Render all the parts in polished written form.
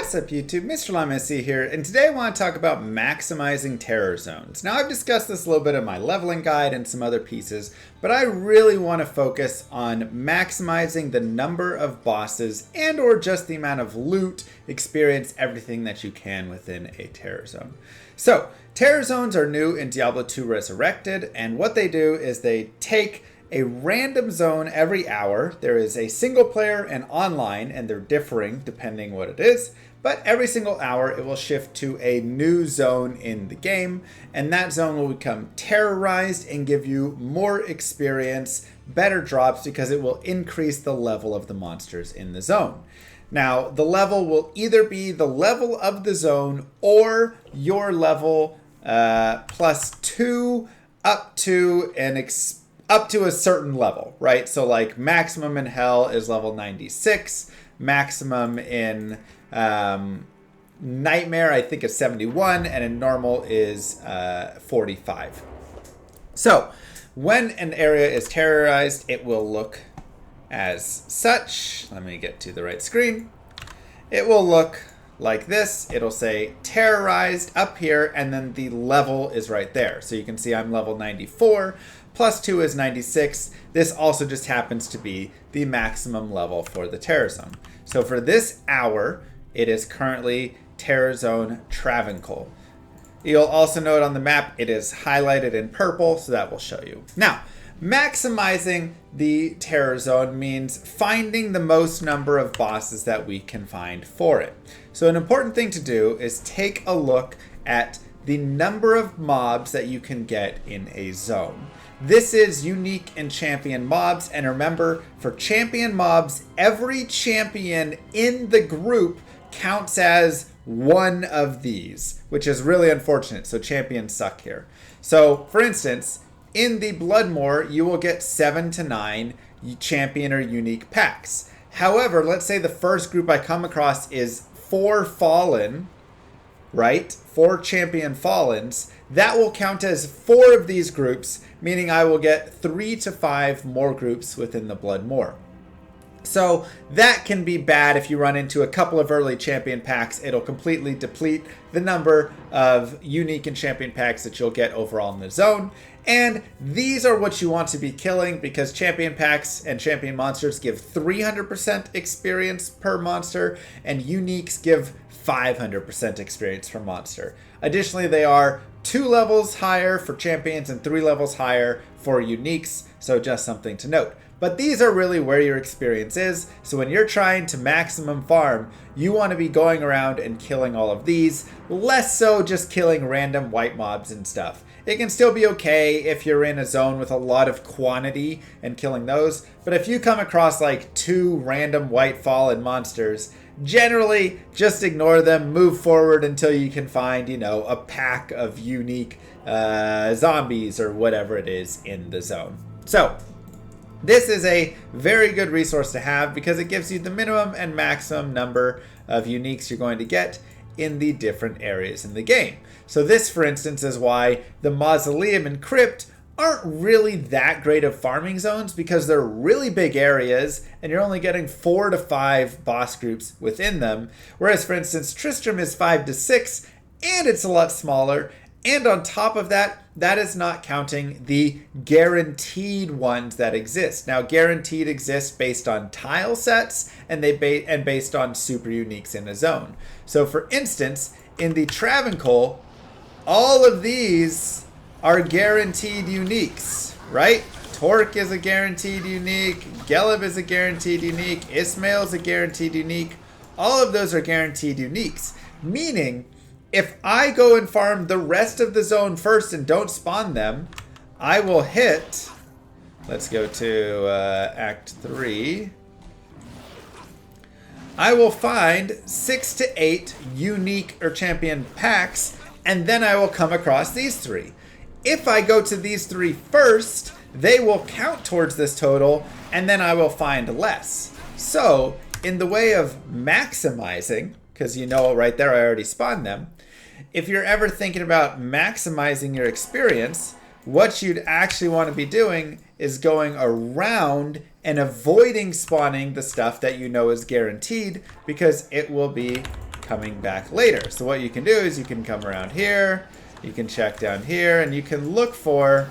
What's up YouTube, Mr. Llama here, and today I want to talk about maximizing terror zones. Now I've discussed this a little bit in my leveling guide and some other pieces, but I really want to focus on maximizing the number of bosses and or just the amount of loot, experience, everything that you can within a terror zone. So, terror zones are new in Diablo 2 Resurrected, and what they do is they take a random zone every hour. There is a single player and online, and they're differing depending what it is. But every single hour, it will shift to a new zone in the game, and that zone will become terrorized and give you more experience, better drops, because it will increase the level of the monsters in the zone. Now, the level will either be the level of the zone or your level +2 up to a certain level, right? So like maximum in Hell is level 96, maximum in Nightmare I think is 71, and in Normal is 45. So when an area is terrorized, it will look as such. Let me get to the right screen. It will look like this. It'll say terrorized up here, and then the level is right there. So you can see I'm level 94. +2 is 96. This also just happens to be the maximum level for the terror zone. So for this hour, it is currently Terror Zone Travancore. You'll also note on the map it is highlighted in purple, so that will show you. Now, maximizing the terror zone means finding the most number of bosses that we can find for it. So an important thing to do is take a look at the number of mobs that you can get in a zone. This is unique and champion mobs, and remember, for champion mobs, every champion in the group counts as one of these, which is really unfortunate, so champions suck here. So, for instance, in the Bloodmoor, you will get 7 to 9 champion or unique packs. However, let's say the first group I come across is 4 Fallen, right? 4 champion Fallens. That will count as 4 of these groups, meaning I will get 3 to 5 more groups within the Bloodmoor. So that can be bad if you run into a couple of early champion packs. It'll completely deplete the number of unique and champion packs that you'll get overall in the zone. And these are what you want to be killing, because champion packs and champion monsters give 300% experience per monster, and uniques give 500% experience per monster. Additionally, they are 2 levels higher for champions and 3 levels higher for uniques, so just something to note. But these are really where your experience is, so when you're trying to maximum farm, you want to be going around and killing all of these, less so just killing random white mobs and stuff. It can still be okay if you're in a zone with a lot of quantity and killing those, but if you come across like 2 random white fallen monsters, generally just ignore them, move forward until you can find, a pack of unique zombies or whatever it is in the zone. So, this is a very good resource to have because it gives you the minimum and maximum number of uniques you're going to get in the different areas in the game. So this, for instance, is why the Mausoleum and Crypt aren't really that great of farming zones, because they're really big areas and you're only getting 4 to 5 boss groups within them. Whereas, for instance, Tristram is 5 to 6 and it's a lot smaller. And on top of that, that is not counting the guaranteed ones that exist. Now, guaranteed exist based on tile sets and based on super uniques in a zone. So, for instance, in the Travancore, all of these are guaranteed uniques, right? Torque is a guaranteed unique, Gelib is a guaranteed unique, Ismail is a guaranteed unique. All of those are guaranteed uniques, meaning if I go and farm the rest of the zone first and don't spawn them, I will hit, let's go to Act 3. I will find 6 to 8 unique or champion packs, and then I will come across these 3. If I go to these 3 first, they will count towards this total, and then I will find less. So, in the way of maximizing, because right there I already spawned them, if you're ever thinking about maximizing your experience, what you'd actually want to be doing is going around and avoiding spawning the stuff that is guaranteed, because it will be coming back later. So what you can do is you can come around here, you can check down here, and you can look for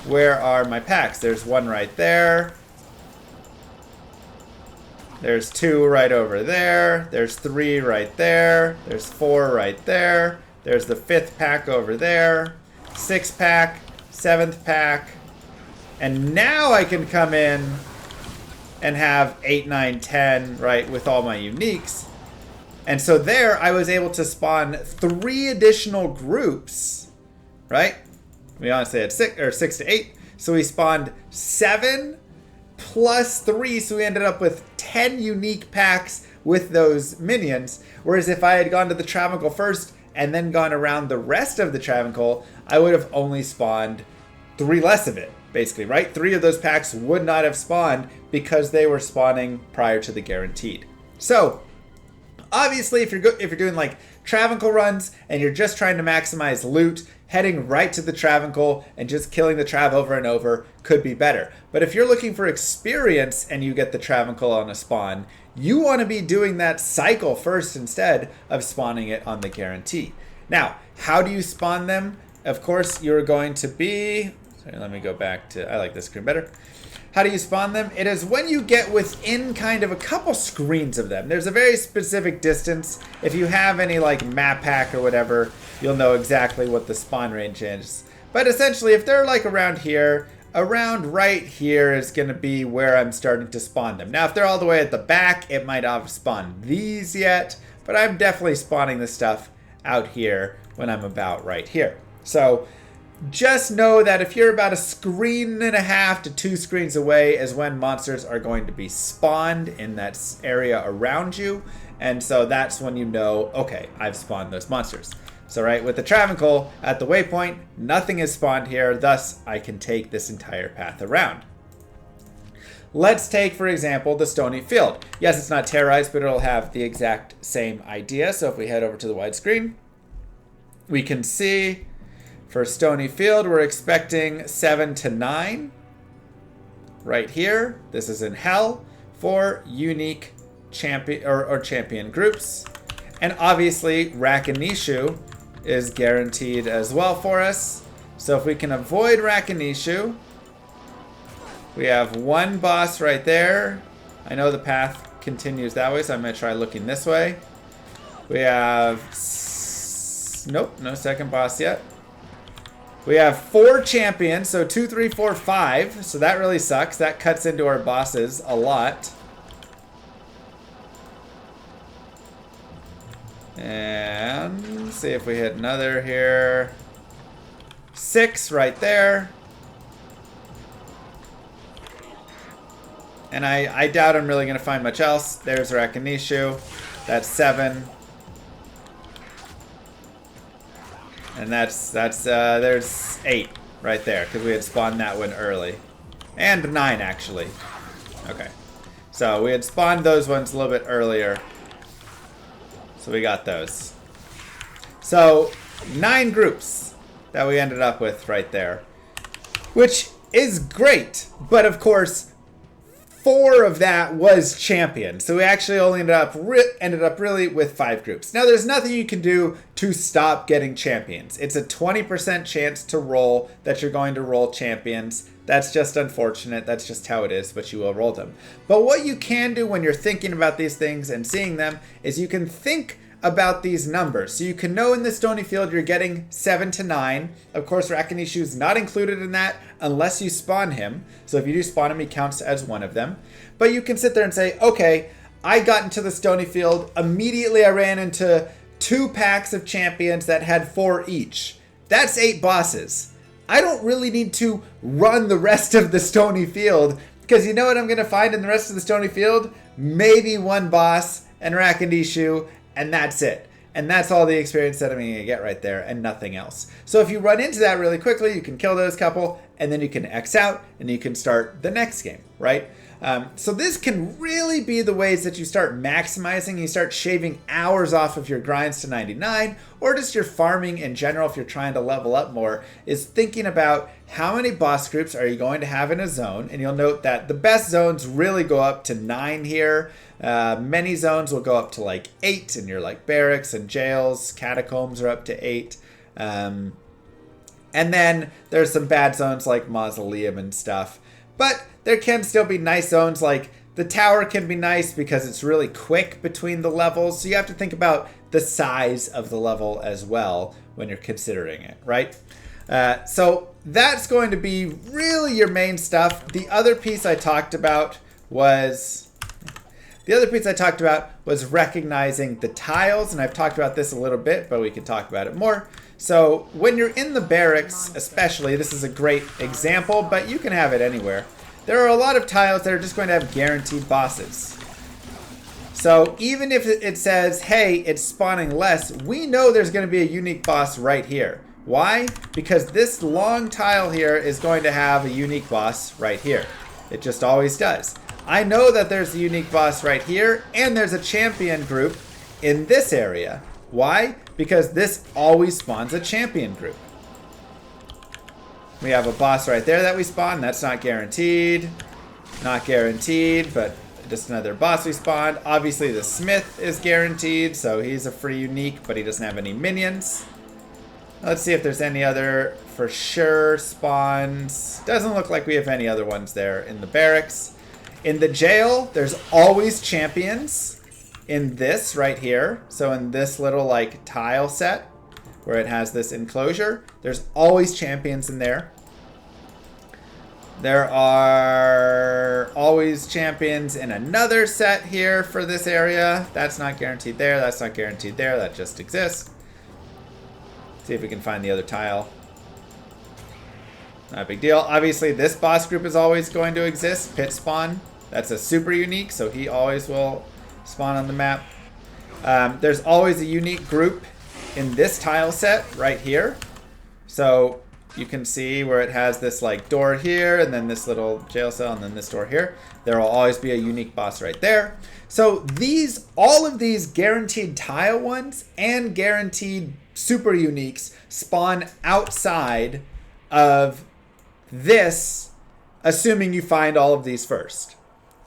where are my packs. There's one right there. There's 2 right over there. There's 3 right there. There's 4 right there. There's the 5th pack over there. 6th pack, 7th pack. And now I can come in and have 8, 9, 10, right, with all my uniques. And so there I was able to spawn 3 additional groups, right? We honestly had 6 to 8. So we spawned 7 plus 3, so we ended up with 10 unique packs with those minions. Whereas if I had gone to the Travancore first and then gone around the rest of the Travancore, I would have only spawned 3 less of it, basically, right? 3 of those packs would not have spawned because they were spawning prior to the guaranteed. So obviously, if you're doing like Travancore runs and you're just trying to maximize loot, heading right to the Travancore and just killing the Trav over and over could be better. But if you're looking for experience and you get the Travancore on a spawn, you want to be doing that cycle first instead of spawning it on the guarantee. Now, how do you spawn them? Of course, you're going to be... Sorry, let me go back to... I like this screen better. How do you spawn them? It is when you get within kind of a couple screens of them. There's a very specific distance. If you have any like map hack or whatever, you'll know exactly what the spawn range is. But essentially, if they're like around here, around right here is going to be where I'm starting to spawn them. Now, if they're all the way at the back, it might not have spawned these yet, but I'm definitely spawning this stuff out here when I'm about right here. So just know that if you're about 1.5 screens to 2 screens away is when monsters are going to be spawned in that area around you. And so that's when you know, okay, I've spawned those monsters. So right, with the Travancore at the waypoint, nothing is spawned here, thus I can take this entire path around. Let's take, for example, the Stony Field. Yes, it's not terrorized, but it'll have the exact same idea. So if we head over to the widescreen, we can see for Stony Field, we're expecting 7 to 9 right here. This is in Hell for unique champion or champion groups. And obviously, Rakanishu is guaranteed as well for us. So if we can avoid Rakanishu, we have 1 boss right there. I know the path continues that way, so I'm going to try looking this way. We have... Nope, no second boss yet. We have 4 champions, so 2, 3, 4, 5. So that really sucks. That cuts into our bosses a lot. And see if we hit another here. 6 right there. And I doubt I'm really going to find much else. There's Rakanishu. That's 7. And there's 8 right there, because we had spawned that one early. And 9, actually. Okay. So we had spawned those ones a little bit earlier. So we got those. So 9 groups that we ended up with right there. Which is great. But of course, 4 of that was champion. So we actually only ended up really with 5 groups. Now there's nothing you can do to stop getting champions. It's a 20% chance to roll that you're going to roll champions. That's just unfortunate. That's just how it is, but you will roll them. But what you can do when you're thinking about these things and seeing them is you can think about these numbers. So you can know in the Stony Field you're getting 7 to 9. Of course, Rakanishu is not included in that unless you spawn him. So if you do spawn him, he counts as one of them. But you can sit there and say, okay, I got into the Stony Field. Immediately I ran into 2 packs of champions that had 4 each. That's 8 bosses. I don't really need to run the rest of the Stony Field, because you know what I'm going to find in the rest of the Stony Field? Maybe 1 boss and Rakanishu, and that's it. And that's all the experience that I'm going to get right there and nothing else. So if you run into that really quickly, you can kill those couple and then you can X out and you can start the next game, right? So this can really be the ways that you start maximizing. You start shaving hours off of your grinds to 99, or just your farming in general if you're trying to level up more, is thinking about how many boss groups are you going to have in a zone. And you'll note that the best zones really go up to 9 here. Many zones will go up to like 8, and you're like barracks and jails. Catacombs are up to 8. And then there's some bad zones like mausoleum and stuff. But there can still be nice zones, like the tower can be nice because it's really quick between the levels. So you have to think about the size of the level as well when you're considering it, right? So that's going to be really your main stuff. The other piece I talked about was recognizing the tiles, and I've talked about this a little bit, but we can talk about it more. So when you're in the barracks, especially, this is a great example, but you can have it anywhere. There are a lot of tiles that are just going to have guaranteed bosses. So even if it says, hey, it's spawning less, we know there's going to be a unique boss right here. Why? Because this long tile here is going to have a unique boss right here. It just always does. I know that there's a unique boss right here, and there's a champion group in this area. Why? Because this always spawns a champion group. We have a boss right there that we spawn. That's not guaranteed. Not guaranteed, but just another boss we spawned. Obviously, the smith is guaranteed, so he's a free unique, but he doesn't have any minions. Let's see if there's any other for sure spawns. Doesn't look like we have any other ones there in the barracks. In the jail, there's always champions in this right here. So in this little like tile set where it has this enclosure, there's always champions in there. There are always champions in another set here for this area. That's not guaranteed there. That's not guaranteed there. That just exists. See if we can find the other tile. Not a big deal. Obviously, this boss group is always going to exist. Pit spawn. That's a super unique, so he always will spawn on the map. There's always a unique group in this tile set right here. So you can see where it has this like door here, and then this little jail cell, and then this door here. There will always be a unique boss right there. So all of these guaranteed tile ones and guaranteed super uniques spawn outside of this, assuming you find all of these first.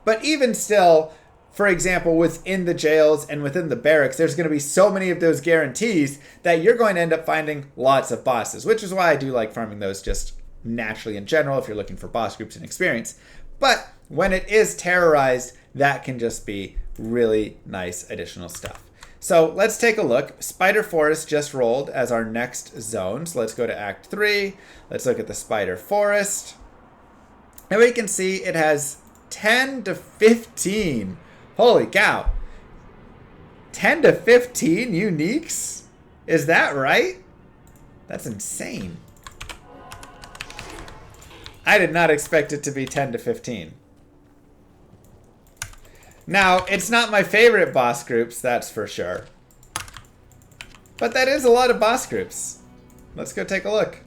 But even still, for example, within the jails and within the barracks, there's going to be so many of those guarantees that you're going to end up finding lots of bosses, which is why I do like farming those just naturally in general if you're looking for boss groups and experience. But when it is terrorized, that can just be really nice additional stuff. So let's take a look. Spider Forest just rolled as our next zone. So let's go to Act 3. Let's look at the Spider Forest. And we can see it has 10 to 15. Holy cow. 10 to 15 uniques? Is that right? That's insane. I did not expect it to be 10 to 15. Now, it's not my favorite boss groups, that's for sure. But that is a lot of boss groups. Let's go take a look.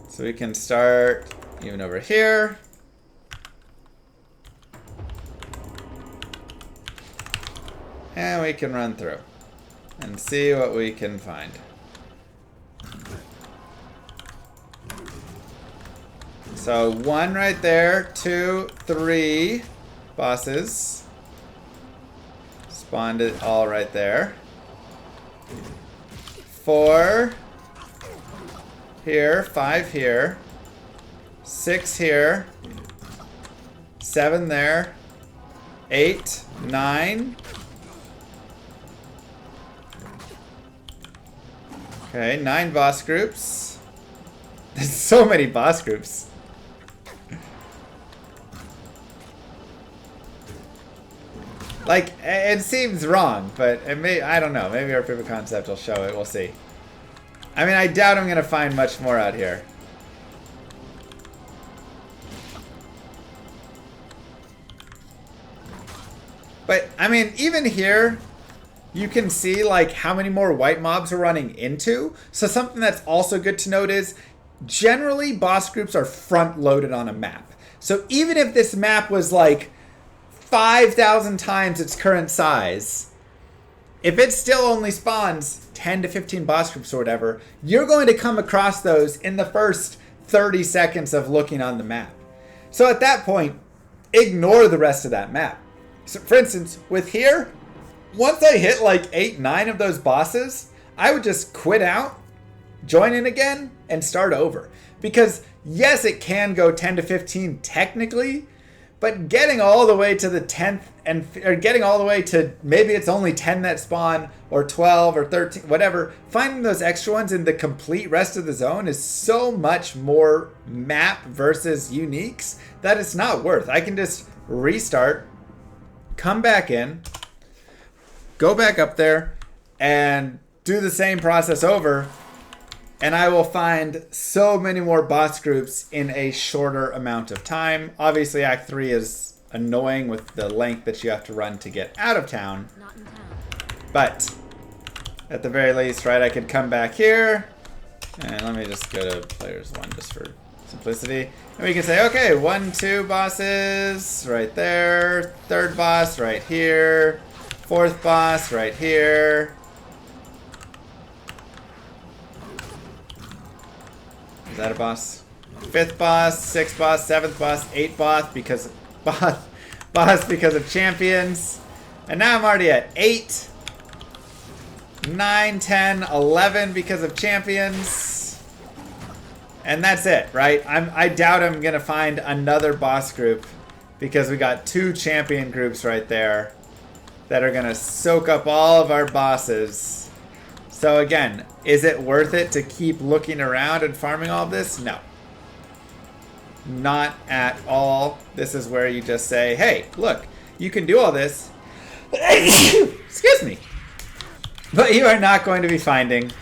So we can start even over here. And we can run through and see what we can find. So 1 right there, 2, 3 bosses. Spawned it all right there. 4 here, 5 here, 6 here, 7 there, 8, 9. Okay, 9 boss groups. There's so many boss groups. Like, it seems wrong, but it may, I don't know. Maybe our proof of concept will show it. We'll see. I mean, I doubt I'm going to find much more out here. But, I mean, even here, you can see, like, how many more white mobs we're running into. So something that's also good to note is, generally, boss groups are front-loaded on a map. So even if this map was, like, 5,000 times its current size, if it still only spawns 10 to 15 boss groups or whatever, you're going to come across those in the first 30 seconds of looking on the map. So at that point, ignore the rest of that map. So for instance, with here, once I hit like 8, 9 of those bosses, I would just quit out, join in again, and start over. Because yes, it can go 10 to 15 technically, but getting all the way to the 10th or getting all the way to maybe it's only 10 that spawn or 12 or 13, whatever, finding those extra ones in the complete rest of the zone is so much more map versus uniques that it's not worth. I can just restart, come back in, go back up there, and do the same process over, and I will find so many more boss groups in a shorter amount of time. Obviously, Act 3 is annoying with the length that you have to run to get out of town. Not in town. But at the very least, right, I could come back here. And let me just go to players 1 just for simplicity. And we can say, okay, 1, 2 bosses right there. 3rd boss right here. 4th boss right here. Is that a boss? 5th boss, 6th boss, 7th boss, 8th boss because of champions. And now I'm already at 8, 9, 10, 11 because of champions. And that's it, right? I doubt I'm gonna find another boss group because we got 2 champion groups right there that are gonna soak up all of our bosses. So again, is it worth it to keep looking around and farming all this? No. Not at all. This is where you just say, hey, look, you can do all this. Excuse me. But you are not going to be finding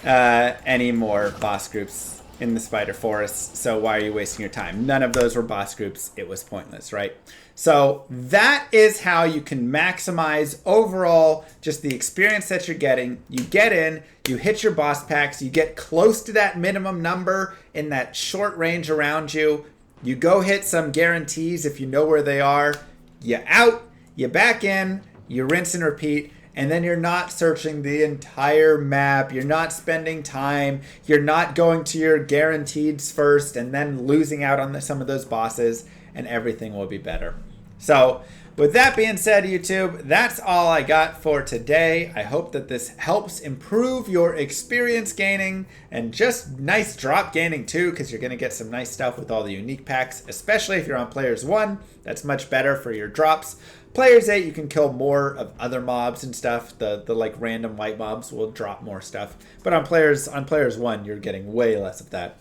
any more boss groups in the Spider Forest. So why are you wasting your time? None of those were boss groups. It was pointless, right? So that is how you can maximize overall just the experience that you're getting. You get in, you hit your boss packs, you get close to that minimum number in that short range around you. You go hit some guarantees if you know where they are. You out, you back in, you rinse and repeat. And then you're not searching the entire map. You're not spending time. You're not going to your guaranteeds first and then losing out on some of those bosses, and everything will be better. So with that being said, YouTube, that's all I got for today. I hope that this helps improve your experience gaining and just nice drop gaining too, because you're going to get some nice stuff with all the unique packs, especially if you're on Players 1. That's much better for your drops. Players 8, you can kill more of other mobs and stuff. The like random white mobs will drop more stuff. But on Players 1, you're getting way less of that.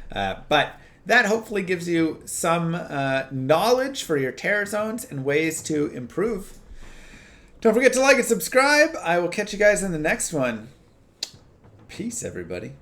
But that hopefully gives you some knowledge for your terror zones and ways to improve. Don't forget to like and subscribe. I will catch you guys in the next one. Peace, everybody.